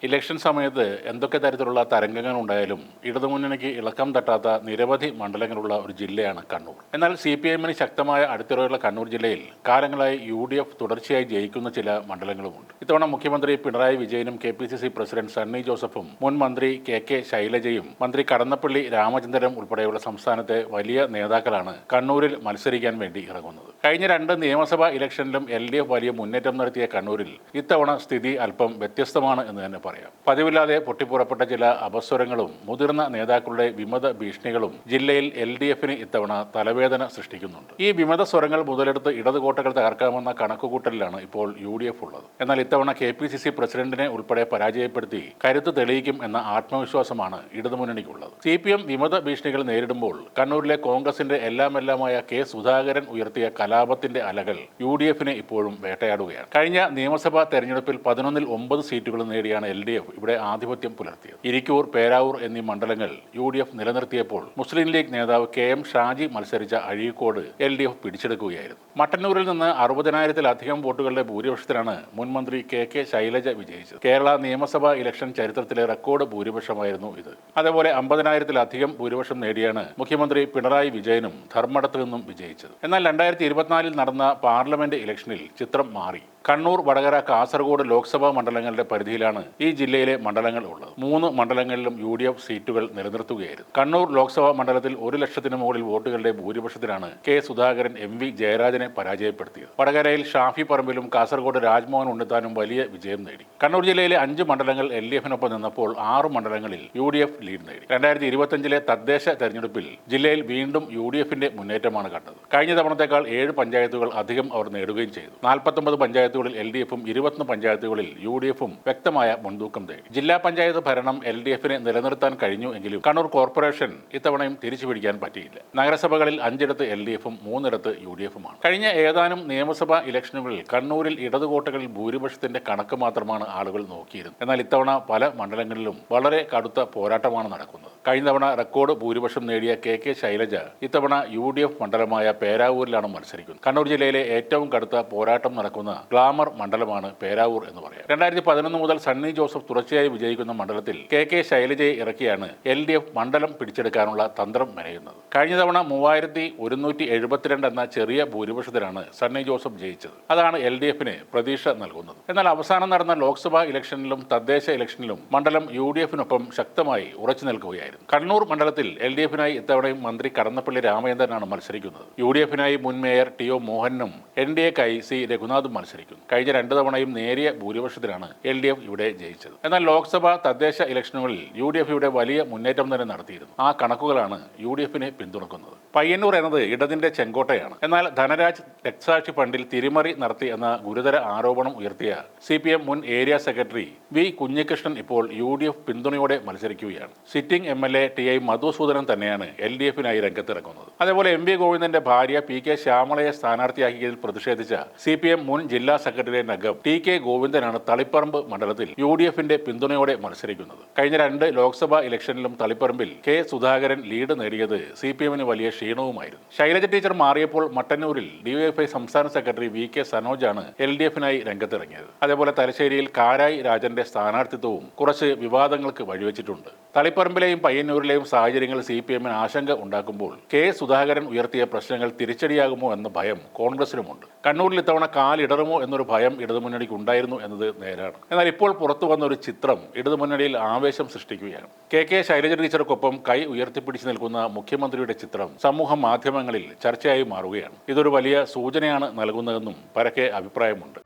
Election സമയത്ത് എന്തൊക്കെ തരത്തിലുള്ള തരംഗങ്ങൾ ഉണ്ടായാലും ഇടതുമുന്നണിക്ക് ഇളക്കം തട്ടാത്ത നിരവധി മണ്ഡലങ്ങളുള്ള ഒരു ജില്ലയാണ് കണ്ണൂർ. എന്നാൽ CPM-ന് ശക്തമായ അടിത്തറയുള്ള കണ്ണൂർ ജില്ലയിൽ കാലങ്ങളായി UDF തുടർച്ചയായി ജയിക്കുന്ന ചില മണ്ഡലങ്ങളുമുണ്ട്. ഇത്തവണ മുഖ്യമന്ത്രി പിണറായി വിജയനും KPCC പ്രസിഡന്റ് സണ്ണി ജോസഫും മുൻ മന്ത്രി KK ശൈലജയും മന്ത്രി കടന്നപ്പള്ളി രാമചന്ദ്രനും ഉൾപ്പെടെയുള്ള സംസ്ഥാനത്തെ വലിയ നേതാക്കളാണ് കണ്ണൂരിൽ മത്സരിക്കാൻ വേണ്ടി ഇറങ്ങുന്നത്. കഴിഞ്ഞ 2 നിയമസഭാ ഇലക്ഷനിലും LDF വലിയ മുന്നേറ്റം നടത്തിയ കണ്ണൂരിൽ ഇത്തവണ സ്ഥിതി അല്പം വ്യത്യസ്തമാണ് എന്ന് തന്നെ പറയാം. പതിവില്ലാതെ പൊട്ടിപ്പുറപ്പെട്ട ചില അപസ്വരങ്ങളും മുതിർന്ന നേതാക്കളുടെ വിമത ഭീഷണികളും ജില്ലയിൽ LDF-ന് ഇത്തവണ തലവേദന സൃഷ്ടിക്കുന്നുണ്ട്. ഈ വിമത സ്വരങ്ങൾ മുതലെടുത്ത് ഇടതുകോട്ടകൾ തകർക്കാമെന്ന കണക്കുകൂട്ടലിലാണ് ഇപ്പോൾ UDF ഉള്ളത്. എന്നാൽ ഇത്തവണ KPCC പ്രസിഡന്റിനെ ഉൾപ്പെടെ പരാജയപ്പെടുത്തി കരുത്ത് തെളിയിക്കും എന്ന ആത്മവിശ്വാസമാണ് ഇടതുമുന്നണിക്കുള്ളത്. CPM വിമത ഭീഷണികൾ നേരിടുമ്പോൾ കണ്ണൂരിലെ കോൺഗ്രസിന്റെ എല്ലാമായ K സുധാകരൻ ഉയർത്തിയ കലാപത്തിന്റെ അലകൾ UDF-നെ ഇപ്പോഴും വേട്ടയാടുകയാണ്. കഴിഞ്ഞ നിയമസഭാ തെരഞ്ഞെടുപ്പിൽ 11-ൽ 9 സീറ്റുകൾ നേടിയാണ് LDF ഇവിടെ ആധിപത്യം പുലർത്തിയത്. ഇരിക്കൂർ, പേരാവൂർ എന്നീ മണ്ഡലങ്ങൾ UDF നിലനിർത്തിയപ്പോൾ മുസ്ലിം ലീഗ് നേതാവ് KM ഷാജി മത്സരിച്ച അഴീക്കോട് LDF പിടിച്ചെടുക്കുകയായിരുന്നു. മട്ടന്നൂരിൽ നിന്ന് 60,000-ലധികം വോട്ടുകളുടെ ഭൂരിപക്ഷത്തിലാണ് മുൻ മന്ത്രി KK ശൈലജ വിജയിച്ചത്. കേരള നിയമസഭാ ഇലക്ഷൻ ചരിത്രത്തിലെ റെക്കോർഡ് ഭൂരിപക്ഷമായിരുന്നു ഇത്. അതേപോലെ 50,000-ലധികം ഭൂരിപക്ഷം നേടിയാണ് മുഖ്യമന്ത്രി പിണറായി വിജയനും ധർമ്മടത്ത് നിന്നും വിജയിച്ചത്. എന്നാൽ 2024-ൽ നടന്ന പാർലമെന്റ് ഇലക്ഷനിൽ ചിത്രം മാറി. കണ്ണൂർ, വടകര, കാസർഗോഡ് ലോക്സഭാ മണ്ഡലങ്ങളുടെ പരിധിയിലാണ് ഈ ജില്ലയിലെ മണ്ഡലങ്ങൾ ഉള്ളത്. 3 മണ്ഡലങ്ങളിലും UDF സീറ്റുകൾ നിലനിർത്തുകയായിരുന്നു. കണ്ണൂർ ലോക്സഭാ മണ്ഡലത്തിൽ 1 ലക്ഷത്തിന് മുകളിൽ വോട്ടുകളുടെ ഭൂരിപക്ഷത്തിലാണ് K സുധാകരൻ MV ജയരാജനെ പരാജയപ്പെടുത്തിയത്. വടകരയിൽ ഷാഫി പറമ്പിലും കാസർഗോഡ് രാജ്മോഹൻ ഉണ്ണിത്താനും വലിയ വിജയം നേടി. കണ്ണൂർ ജില്ലയിലെ 5 മണ്ഡലങ്ങൾ LDF-നൊപ്പം നിന്നപ്പോൾ 6 മണ്ഡലങ്ങളിൽ UDF ലീഡ് നേടി. 2025-ലെ തദ്ദേശ തെരഞ്ഞെടുപ്പിൽ ജില്ലയിൽ വീണ്ടും UDF-ന്റെ മുന്നേറ്റമാണ് കണ്ടത്. കഴിഞ്ഞ തവണത്തേക്കാൾ 7 പഞ്ചായത്തുകൾ അധികം അവർ നേടുകയും ചെയ്തു. 49 പഞ്ചായത്തുകളിൽ LDF-ഉം 21 പഞ്ചായത്തുകളിൽ UDF-ഉം വ്യക്തമായ മുൻതൂക്കം നേടി. ജില്ലാ പഞ്ചായത്ത് ഭരണം LDF-നെ നിലനിർത്താൻ കഴിഞ്ഞു എങ്കിലും കണ്ണൂർ കോർപ്പറേഷൻ ഇത്തവണയും തിരിച്ചുപിടിക്കാൻ പറ്റിയില്ല. നഗരസഭകളിൽ 5ഇടത്ത് LDF-ഉം 3ഇടത്ത് UDF-ഉമാണ്. കഴിഞ്ഞ ഏതാനും നിയമസഭാ ഇലക്ഷനുകളിൽ കണ്ണൂരിൽ ഇടതുകോട്ടകളിൽ ഭൂരിപക്ഷത്തിന്റെ കണക്ക് മാത്രമാണ് ആളുകൾ നോക്കിയിരുന്നത്. എന്നാൽ ഇത്തവണ പല മണ്ഡലങ്ങളിലും വളരെ കടുത്ത പോരാട്ടമാണ് നടക്കുന്നത്. കഴിഞ്ഞ തവണ റെക്കോർഡ് ഭൂരിപക്ഷം നേടിയ KK ശൈലജ ഇത്തവണ UDF മണ്ഡലമായ പേരാവൂരിലാണ് മത്സരിക്കുന്നത്. കണ്ണൂർ ജില്ലയിലെ ഏറ്റവും കടുത്ത പോരാട്ടം നടക്കുന്ന ഗ്ലാമർ മണ്ഡലമാണ് പേരാവൂർ എന്ന് പറയാം. 2011 മുതൽ സണ്ണി ജോസഫ് തുടർച്ചയായി വിജയിക്കുന്ന മണ്ഡലത്തിൽ KK ശൈലജയെ ഇറക്കിയാണ് LDF മണ്ഡലം പിടിച്ചെടുക്കാനുള്ള തന്ത്രം മെനയുന്നത്. കഴിഞ്ഞ തവണ 3172 എന്ന ചെറിയ ഭൂരിപക്ഷത്തിലാണ് സണ്ണി ജോസഫ് ജയിച്ചത്. അതാണ് LDF-ന് പ്രതീക്ഷ നൽകുന്നത്. എന്നാൽ അവസാനം നടന്ന ലോക്സഭാ ഇലക്ഷനിലും തദ്ദേശ ഇലക്ഷനിലും മണ്ഡലം UDF-നൊപ്പം ശക്തമായി ഉറച്ചു നിൽക്കുകയായിരുന്നു. കണ്ണൂർ മണ്ഡലത്തിൽ LDF-നായി ഇത്തവണയും മന്ത്രി കടന്നപ്പള്ളി രാമചന്ദ്രനാണ് മത്സരിക്കുന്നത്. UDF-നായി മുൻ മേയർ TO മോഹനും NDA-ക്കായി C രഘുനാഥും മത്സരിക്കുന്നു. കഴിഞ്ഞ 2 തവണയും നേരിയ ഭൂരിപക്ഷത്തിലാണ് LDF ഇവിടെ ജയിച്ചത്. എന്നാൽ ലോക്സഭാ തദ്ദേശ ഇലക്ഷനുകളിൽ UDF ഇവിടെ വലിയ മുന്നേറ്റം തന്നെ നടത്തിയിരുന്നു. ആ കണക്കുകളാണ് UDF-നെ പിന്തുണക്കുന്നത്. പയ്യന്നൂർ എന്നത് ഇടതിന്റെ ചെങ്കോട്ടയാണ്. എന്നാൽ ധനരാജ് രക്തസാക്ഷി ഫണ്ടിൽ തിരിമറി നടത്തി എന്ന ഗുരുതര ആരോപണം ഉയർത്തിയ CPM മുൻ ഏരിയ സെക്രട്ടറി V കുഞ്ഞികൃഷ്ണൻ ഇപ്പോൾ UDF പിന്തുണയോടെ മത്സരിക്കുകയാണ്. സിറ്റിംഗ് MLA TI മധുസൂദനൻ തന്നെയാണ് LDF-നായി രംഗത്തിറങ്ങുന്നത്. അതേപോലെ MV ഗോവിന്ദന്റെ ഭാര്യ PK ശ്യാമളയെ സ്ഥാനാർത്ഥിയാക്കിയതിൽ പ്രതിഷേധിച്ച CPM മുൻ ജില്ലാ സെക്രട്ടറി നഗം TK ഗോവിന്ദനാണ് തളിപ്പറമ്പ് മണ്ഡലത്തിൽ UDF-ന്റെ പിന്തുണയോടെ മത്സരിക്കുന്നത്. കഴിഞ്ഞ 2 ലോക്സഭാ ഇലക്ഷനിലും തളിപ്പറമ്പിൽ K സുധാകരൻ ലീഡ് നേടിയത് CPM-ന് വലിയ ക്ഷീണവുമായിരുന്നു. ശൈലജ ടീച്ചർ മാറിയപ്പോൾ മട്ടന്നൂരിൽ DYFI സംസ്ഥാന സെക്രട്ടറി VK സനോജാണ് LDF-നായി രംഗത്തിറങ്ങിയത്. അതേപോലെ തലശ്ശേരിയിൽ കാരായി രാജന്റെ സ്ഥാനാർത്ഥിത്വവും കുറച്ച് വിവാദങ്ങൾക്ക് വഴിവെച്ചിട്ടുണ്ട്. തളിപ്പറമ്പിലെയും പയ്യന്നൂരിലെയും സാഹചര്യങ്ങൾ CPM-ന് ആശങ്ക ഉണ്ടാക്കുമ്പോൾ K സുധാകരൻ ഉയർത്തിയ പ്രശ്നങ്ങൾ തിരിച്ചടിയാകുമോ എന്ന ഭയം കോൺഗ്രസിനുമുണ്ട്. കണ്ണൂരിൽ ഇത്തവണ കാലിടറുമോ എന്നൊരു ഭയം ഇടതുമുന്നണിക്ക് ഉണ്ടായിരുന്നു എന്നത് നേരാണ്. എന്നാൽ ഇപ്പോൾ പുറത്തു വന്ന ഒരു ചിത്രം ഇടതുമുന്നണിയിൽ ആവേശം സൃഷ്ടിക്കുകയാണ്. KK ശൈലജ ടീച്ചർക്കൊപ്പം കൈ ഉയർത്തിപ്പിടിച്ചു നിൽക്കുന്ന മുഖ്യമന്ത്രിയുടെ ചിത്രം സമൂഹ മാധ്യമങ്ങളിൽ ചർച്ചയായി മാറുകയാണ്. ഇതൊരു വലിയ സൂചനയാണ് നൽകുന്നതെന്നും പരക്കെ അഭിപ്രായമുണ്ട്.